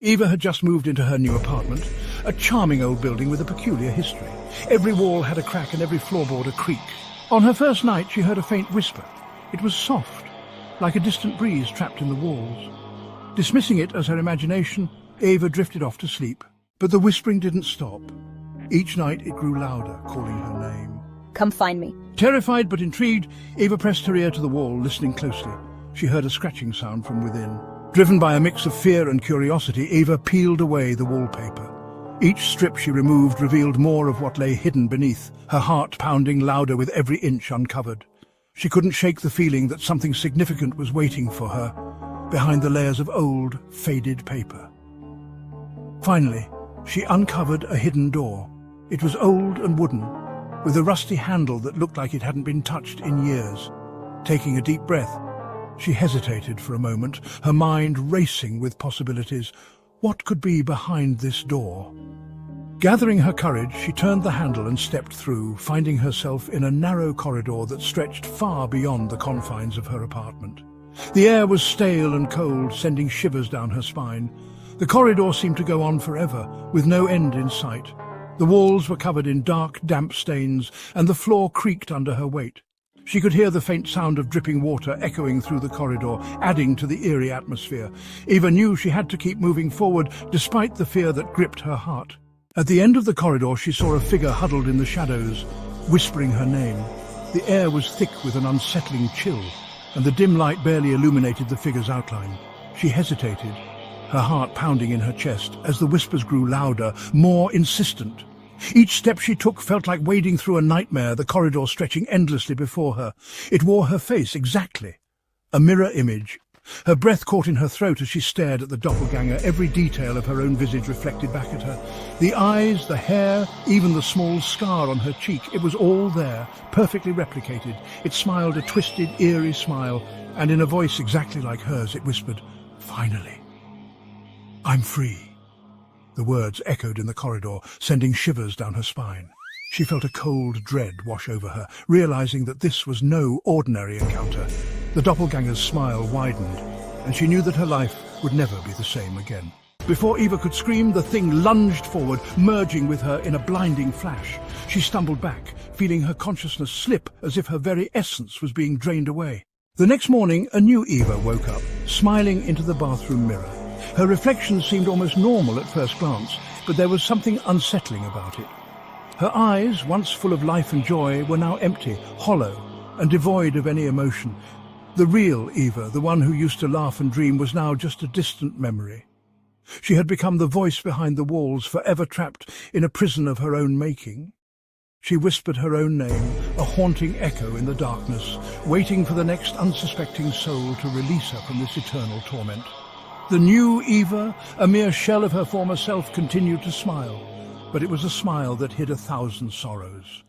Eva had just moved into her new apartment, a charming old building with a peculiar history. Every wall had a crack and every floorboard a creak. On her first night, she heard a faint whisper. It was soft, like a distant breeze trapped in the walls. Dismissing it as her imagination, Eva drifted off to sleep. But the whispering didn't stop. Each night it grew louder, calling her name. Come find me. Terrified but intrigued, Eva pressed her ear to the wall, listening closely. She heard a scratching sound from within. Driven by a mix of fear and curiosity, Eva peeled away the wallpaper. Each strip she removed revealed more of what lay hidden beneath, her heart pounding louder with every inch uncovered. She couldn't shake the feeling that something significant was waiting for her, behind the layers of old, faded paper. Finally, she uncovered a hidden door. It was old and wooden, with a rusty handle that looked like it hadn't been touched in years. Taking a deep breath, she hesitated for a moment, her mind racing with possibilities. What could be behind this door? Gathering her courage, she turned the handle and stepped through, finding herself in a narrow corridor that stretched far beyond the confines of her apartment. The air was stale and cold, sending shivers down her spine. The corridor seemed to go on forever, with no end in sight. The walls were covered in dark, damp stains, and the floor creaked under her weight. She could hear the faint sound of dripping water echoing through the corridor, adding to the eerie atmosphere. Eva knew she had to keep moving forward, despite the fear that gripped her heart. At the end of the corridor, she saw a figure huddled in the shadows, whispering her name. The air was thick with an unsettling chill, and the dim light barely illuminated the figure's outline. She hesitated, her heart pounding in her chest, as the whispers grew louder, more insistent. Each step she took felt like wading through a nightmare, the corridor stretching endlessly before her. It wore her face exactly, a mirror image. Her breath caught in her throat as she stared at the doppelganger, every detail of her own visage reflected back at her. The eyes, the hair, even the small scar on her cheek, it was all there, perfectly replicated. It smiled a twisted, eerie smile, and in a voice exactly like hers, it whispered, "Finally, I'm free." The words echoed in the corridor, sending shivers down her spine. She felt a cold dread wash over her, realizing that this was no ordinary encounter. The doppelganger's smile widened, and she knew that her life would never be the same again. Before Eva could scream, the thing lunged forward, merging with her in a blinding flash. She stumbled back, feeling her consciousness slip as if her very essence was being drained away. The next morning, a new Eva woke up, smiling into the bathroom mirror. Her reflection seemed almost normal at first glance, but there was something unsettling about it. Her eyes, once full of life and joy, were now empty, hollow, and devoid of any emotion. The real Eva, the one who used to laugh and dream, was now just a distant memory. She had become the voice behind the walls, forever trapped in a prison of her own making. She whispered her own name, a haunting echo in the darkness, waiting for the next unsuspecting soul to release her from this eternal torment. The new Eva, a mere shell of her former self, continued to smile, but it was a smile that hid 1,000 sorrows.